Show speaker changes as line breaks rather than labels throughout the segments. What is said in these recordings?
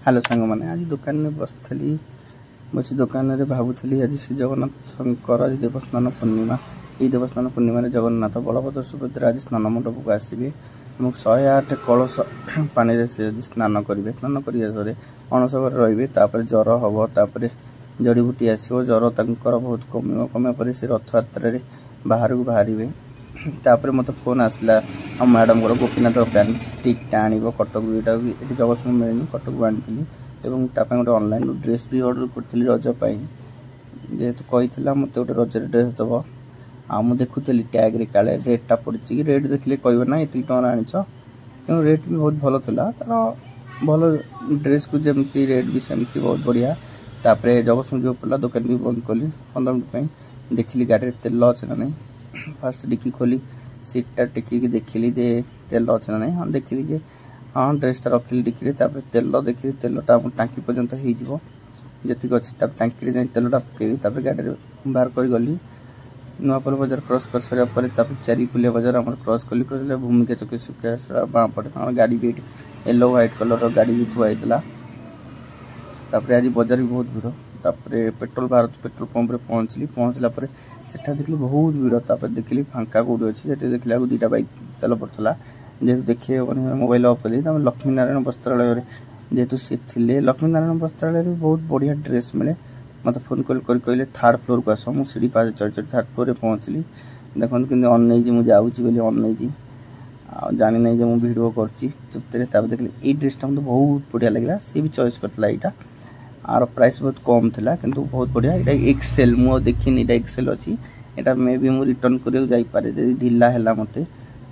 Hello सांग मैंने आज दुकान में बस दुकान में भावुली आज श्री जगन्नाथ आज देवस्नान पूर्णिमा ये देवस्नान पूर्णिमा जगन्नाथ बलभद्र सुभद्रा आज स्नान मंडप आसवे 108 कलश पानी से आज स्नान करेंगे। स्नान कर अणसर रे ज्वर हम तापर जड़ीबूटी आसो ज्वर तर बहुत कम पर से रथ यात्रा बाहर को बाहर तापर मत फोन आसला मैडम को गोपीनाथ पैंट स्टिक्टा आण कटक ये जगत मिलनी कटक को आनी गोटे ऑनलाइन ड्रेस भी ऑर्डर करी रजपाई जेहेतु कही मत गोटे रज ड्रेस दब आ देखुली टैग रे काले रेटा पड़ी रेट देखिले कह ना ये टका आनीच तेणु रेट भी बहुत भल था तार भल ड्रेस को जमी रेट भी सेमती बहुत बढ़िया। तापर जगत जो पड़ा दुकान भी बंद कली 15 मिनट देखिली गाड़ी तेल अच्छे ना नहीं फास्ट डिक्की खोली सीटा टेकिक देखिली जे तेल अच्छे ना नहीं हाँ देखिली जे हाँ ड्रेसटा रखिली डिक्की तेल देखिली तेलटा टांकी पर्यंत हो जी अच्छे टांकी जाए तेलटा पकेबी गाड़ी बाहर कर गली नुआपुर बजार क्रॉस कर सारे चारिपुलिया बजार आम क्रॉस कली भूमिका चौकी सुखा बाँ पटे गाड़ी भी येलो व्हाइट कलर गाड़ी भी थुआईला। आज बजार भी बहुत भीड़ तापर पेट्रोल भारत पेट्रोल पंप रे पहुँचला सेठा देखिली बहुत भीड़ तापर देखिली फांका कौटी अच्छी देखला दुईटा बाइक तेल पड़ता जेहतु देखिए मोबाइल ऑफ कली लक्ष्मी नारायण वस्त्रालय जेहेतु सी थे लक्ष्मी नारायण वस्त्रालय भी बहुत बढ़िया ड्रेस मिले मत फोन कॉल कर कहले 3rd फ्लोर को आस मुझे सीढ़ी पास चढ़ 3rd फ्लोर पहुँचली देखो कि अनई मुझे अनई जानी नहीं मुझे भिड कर देखिए ये ड्रेसटा मतलब बहुत बढ़िया लगे सी भी चॉइस करता यहाँ आर प्राइस बहुत कम था किंतु बहुत बढ़िया ये एक्सेल मुझे देखनी ये एक्सेल अच्छी यहाँ मे भी मुझे रिटर्न कर ढिला है मत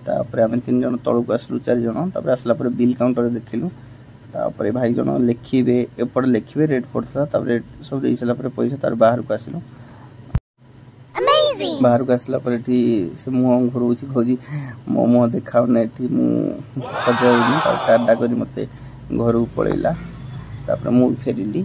आम 3 जन तौक आसलु 4 जन आसला बिल काउंटर देखिलु तापर भाई जन लिखे एपटे लिखे रेट पड़ता रेट सब दे सारा पैसा तार बाहर को आसलु बाहर को आसला से मुह घूर कह मो मुह देखा मुझे सजा टाटा कर मत घर को पलैला तापर मुझे फेरिली।